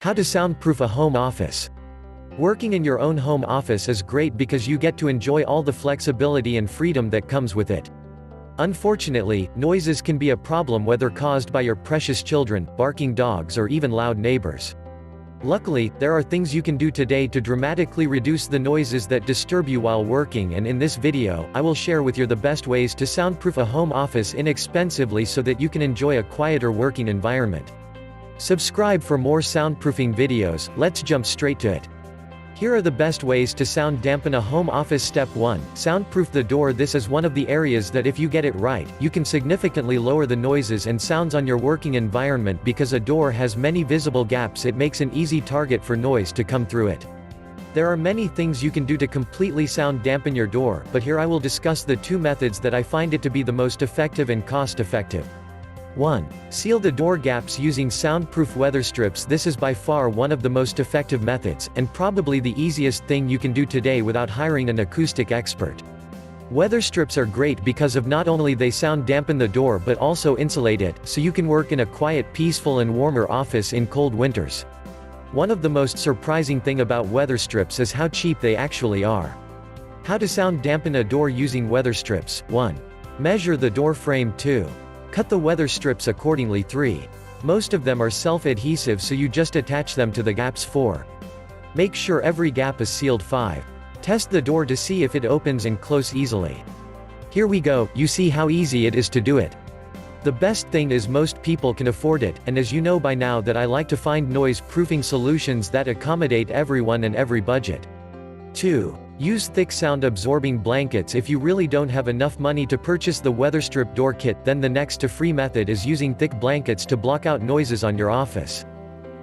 How to soundproof a home office. Working in your own home office is great because you get to enjoy all the flexibility and freedom that comes with it. Unfortunately, noises can be a problem whether caused by your precious children, barking dogs, or even loud neighbors. Luckily, there are things you can do today to dramatically reduce the noises that disturb you while working, and in this video, I will share with you the best ways to soundproof a home office inexpensively so that you can enjoy a quieter working environment. Subscribe for more soundproofing videos. Let's jump straight to it. Here are the best ways to sound dampen a home office. Step 1. Soundproof the door. This is one of the areas that if you get it right, you can significantly lower the noises and sounds on your working environment. Because a door has many visible gaps, it makes an easy target for noise to come through it. There are many things you can do to completely sound dampen your door, but here I will discuss the two methods that I find it to be the most effective and cost-effective. 1. Seal the door gaps using soundproof weather strips. This is by far one of the most effective methods, and probably the easiest thing you can do today without hiring an acoustic expert. Weather strips are great because of not only they sound dampen the door but also insulate it, so you can work in a quiet, peaceful and warmer office in cold winters. One of the most surprising thing about weather strips is how cheap they actually are. How to sound dampen a door using weather strips. 1. Measure the door frame. 2. Cut the weather strips accordingly. 3. Most of them are self-adhesive, so you just attach them to the gaps. 4. Make sure every gap is sealed. 5. Test the door to see if it opens and closes easily. Here we go, you see how easy it is to do it. The best thing is most people can afford it, and as you know by now that I like to find noise-proofing solutions that accommodate everyone and every budget. 2. Use thick sound-absorbing blankets. If you really don't have enough money to purchase the weather strip door kit, then the next to free method is using thick blankets to block out noises on your office.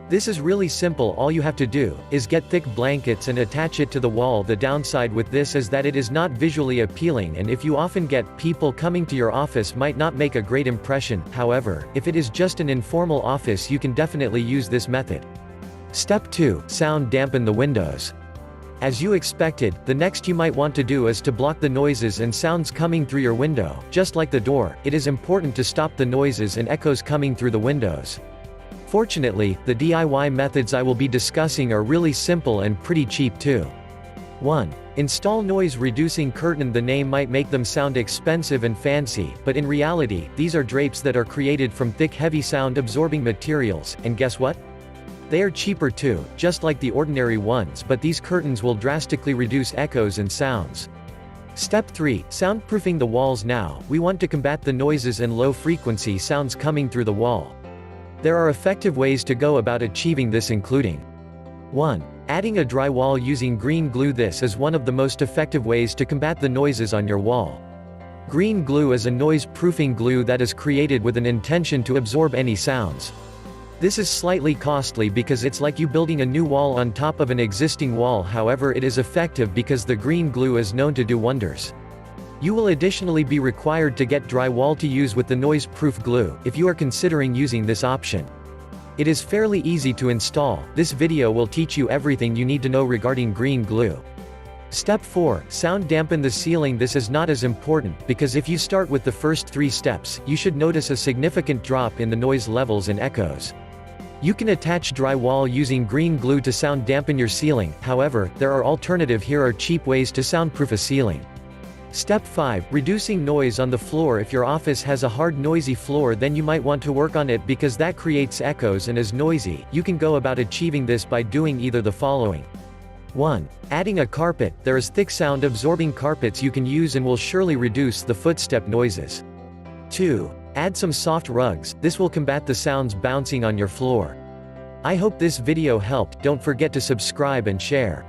This is really simple. All you have to do is get thick blankets and attach it to the wall. The downside with this is that it is not visually appealing, and if you often get people coming to your office, might not make a great impression. However, if it is just an informal office, you can definitely use this method. Step 2. Sound dampen the windows. As you expected, the next you might want to do is to block the noises and sounds coming through your window. Just like the door, it is important to stop the noises and echoes coming through the windows. Fortunately, the DIY methods I will be discussing are really simple and pretty cheap too. 1. Install noise-reducing curtain. The name might make them sound expensive and fancy, but in reality, these are drapes that are created from thick, heavy sound-absorbing materials, and guess what? They are cheaper too, just like the ordinary ones, but these curtains will drastically reduce echoes and sounds. Step 3. Soundproofing the walls. Now, we want to combat the noises and low-frequency sounds coming through the wall. There are effective ways to go about achieving this, including 1. Adding a drywall using green glue. This is one of the most effective ways to combat the noises on your wall. Green glue is a noise-proofing glue that is created with an intention to absorb any sounds. This is slightly costly because it's like you building a new wall on top of an existing wall. However, it is effective because the green glue is known to do wonders. You will additionally be required to get drywall to use with the noise-proof glue, if you are considering using this option. It is fairly easy to install. This video will teach you everything you need to know regarding green glue. Step 4. Sound dampen the ceiling. This is not as important, because if you start with the first 3 steps, you should notice a significant drop in the noise levels and echoes. You can attach drywall using green glue to sound dampen your ceiling. However, there are alternatives. Here are cheap ways to soundproof a ceiling. Step 5. Reducing noise on the floor. If your office has a hard, noisy floor, then you might want to work on it because that creates echoes and is noisy. You can go about achieving this by doing either the following. 1. Adding a carpet. There is thick sound-absorbing carpets you can use and will surely reduce the footstep noises. 2. Add some soft rugs. This will combat the sounds bouncing on your floor. I hope this video helped. Don't forget to subscribe and share.